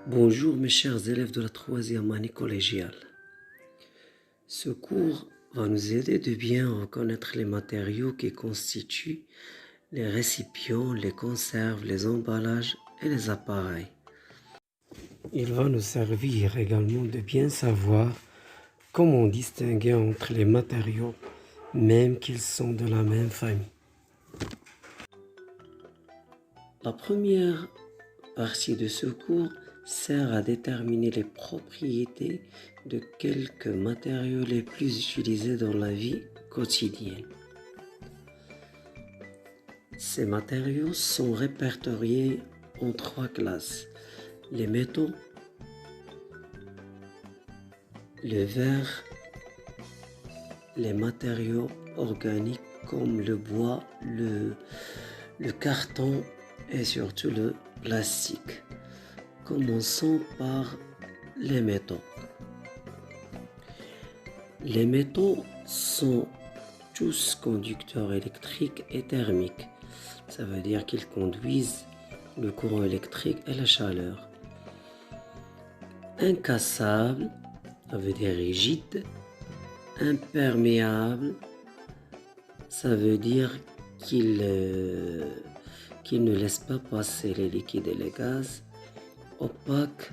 Bonjour mes chers élèves de la troisième année collégiale. Ce cours va nous aider de bien reconnaître les matériaux qui constituent les récipients, les conserves, les emballages et les appareils. Il va nous servir également de bien savoir comment distinguer entre les matériaux, même qu'ils sont de la même famille. La première partie de ce cours sert à déterminer les propriétés de quelques matériaux les plus utilisés dans la vie quotidienne. Ces matériaux sont répertoriés en 3 classes: les métaux, le verre, les matériaux organiques comme le bois, le carton et surtout le plastique. Commençons par les métaux. Les métaux sont tous conducteurs électriques et thermiques. Ça veut dire qu'ils conduisent le courant électrique et la chaleur. Incassables, ça veut dire rigide. Imperméable, ça veut dire qu'il ne laisse pas passer les liquides et les gaz. Opaque,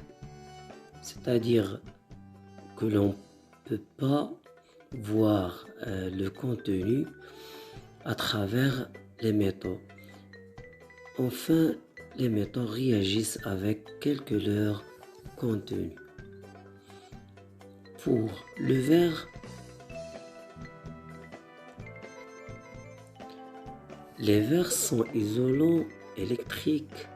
c'est-à-dire que l'on ne peut pas voir le contenu à travers les métaux. Enfin, les métaux réagissent avec quel que leur contenu. Pour le verre, les verres sont isolants électriques,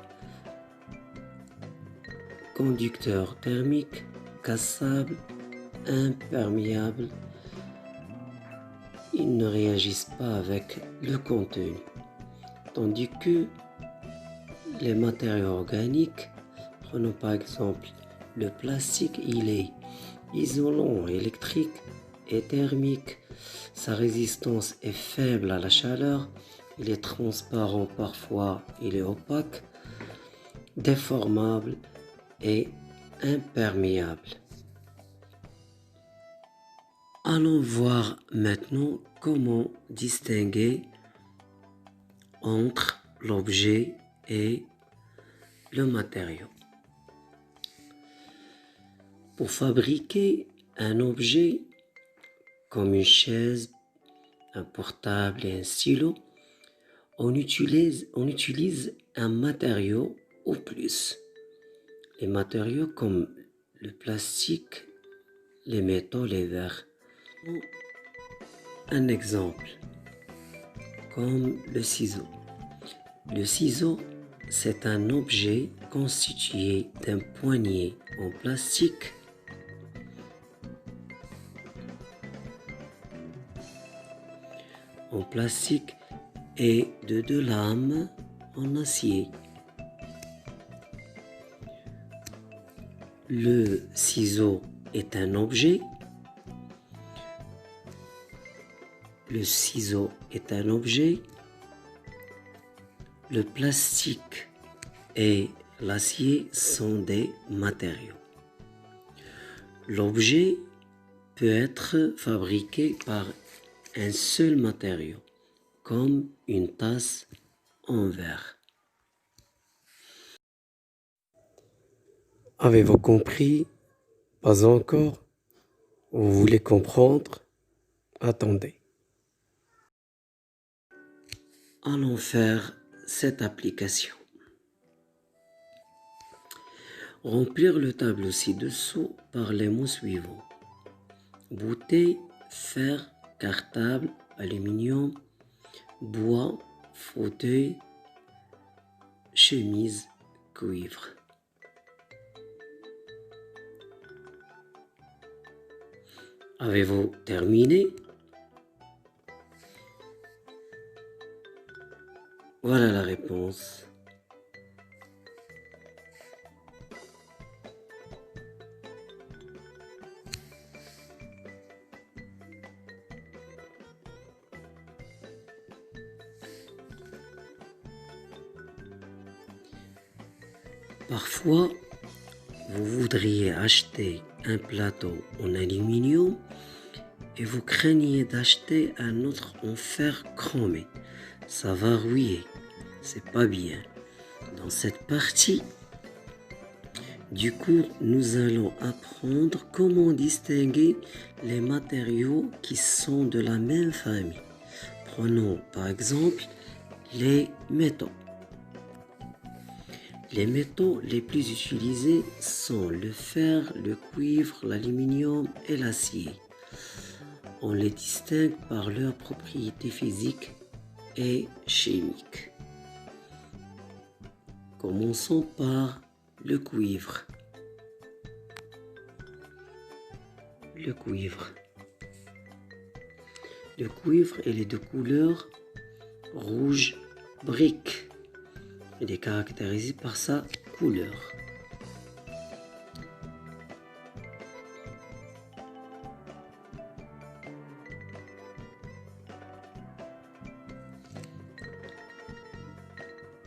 conducteurs thermiques, cassables, imperméables. Ils ne réagissent pas avec le contenu. Tandis que les matériaux organiques, prenons par exemple le plastique, il est isolant électrique et thermique. Sa résistance est faible à la chaleur. Il est transparent parfois, il est opaque, déformable et imperméable. Allons voir maintenant comment distinguer entre l'objet et le matériau. Pour fabriquer un objet comme une chaise, un portable et un stylo, on utilise un matériau ou plus. Les matériaux comme le plastique, les métaux, les verres. Un exemple, comme le ciseau. Le ciseau, c'est un objet constitué d'un poignet en plastique et de 2 lames en acier. Le ciseau est un objet. Le ciseau est un objet. Le plastique et l'acier sont des matériaux. L'objet peut être fabriqué par un seul matériau, comme une tasse en verre. Avez-vous compris? Pas encore? Vous voulez comprendre? Attendez. Allons faire cette application. Remplir le tableau ci-dessous par les mots suivants: bouteille, fer, cartable, aluminium, bois, fauteuil, chemise, cuivre. Avez-vous terminé? Voilà la réponse. Parfois, vous voudriez acheter un plateau en aluminium et vous craignez d'acheter un autre en fer chromé. Ça va rouiller, c'est pas bien. Dans cette partie du cours, nous allons apprendre comment distinguer les matériaux qui sont de la même famille. Prenons par exemple les métaux. Les métaux les plus utilisés sont le fer, le cuivre, l'aluminium et l'acier. On les distingue par leurs propriétés physiques et chimiques. Commençons par le cuivre. Le cuivre. Le cuivre, il est de couleur rouge brique. Il est caractérisé par sa couleur.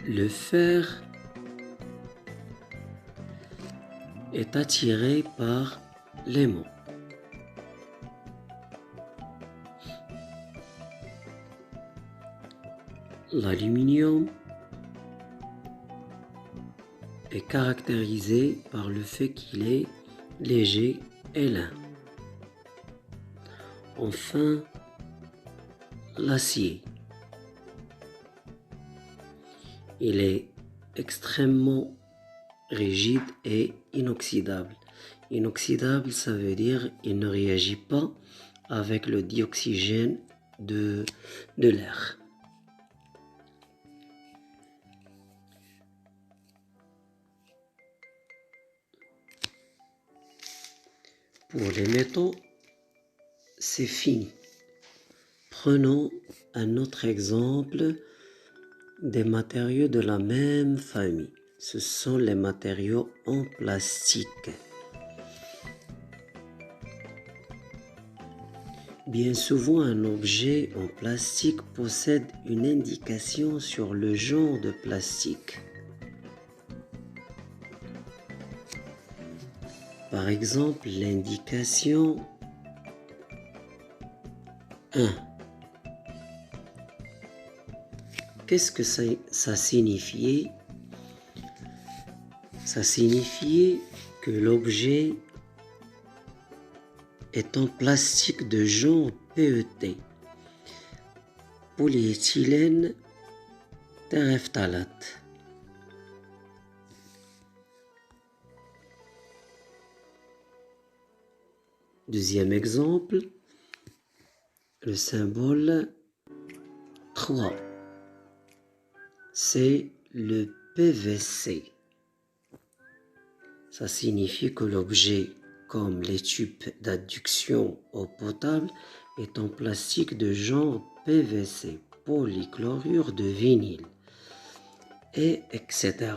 Le fer est attiré par l'aimant. L'aluminium est caractérisé par le fait qu'il est léger et lent. Enfin, l'acier. Il est extrêmement rigide et inoxydable. Inoxydable, ça veut dire qu'il ne réagit pas avec le dioxygène de l'air. Pour les métaux, c'est fini. Prenons un autre exemple des matériaux de la même famille. Ce sont les matériaux en plastique. Bien souvent, un objet en plastique possède une indication sur le genre de plastique. Par exemple, l'indication 1. Qu'est-ce que ça signifiait? Ça signifiait que l'objet est en plastique de genre PET, polyéthylène terephthalate. Deuxième exemple, le symbole 3, c'est le PVC. Ça signifie que l'objet, comme les tubes d'adduction eau potable, est en plastique de genre PVC, polychlorure de vinyle, et etc.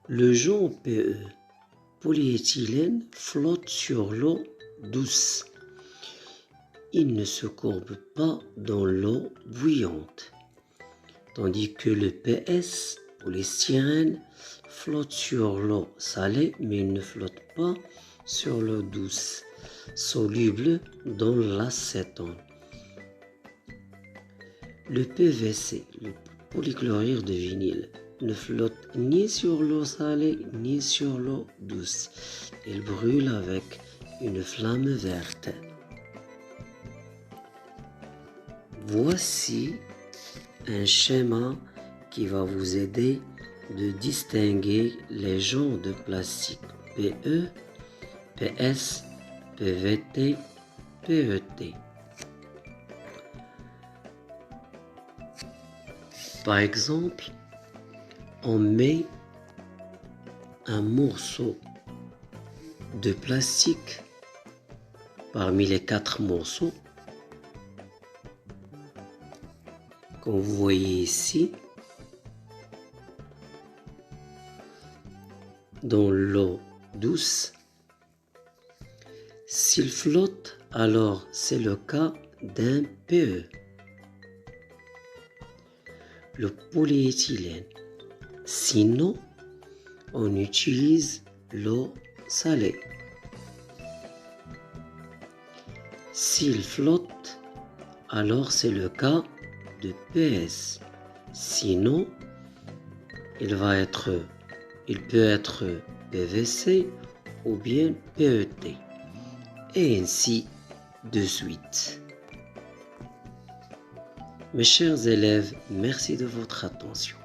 Le genre PE, polyéthylène, flotte sur l'eau douce. Il ne se courbe pas dans l'eau bouillante. Tandis que le PS, polystyrène, flotte sur l'eau salée, mais il ne flotte pas sur l'eau douce, soluble dans l'acétone. Le PVC, le polychlorure de vinyle, ne flotte ni sur l'eau salée ni sur l'eau douce. Il brûle avec une flamme verte. Voici un schéma qui va vous aider de distinguer les genres de plastique PE, PS, PVT, PET. Par exemple, on met un morceau de plastique parmi les 4 morceaux. Comme vous voyez ici, dans l'eau douce, s'il flotte, alors c'est le cas d'un PE. le polyéthylène. Sinon, on utilise l'eau salée. S'il flotte, alors c'est le cas de PS. Sinon, il peut être PVC ou bien PET. Et ainsi de suite. Mes chers élèves, merci de votre attention.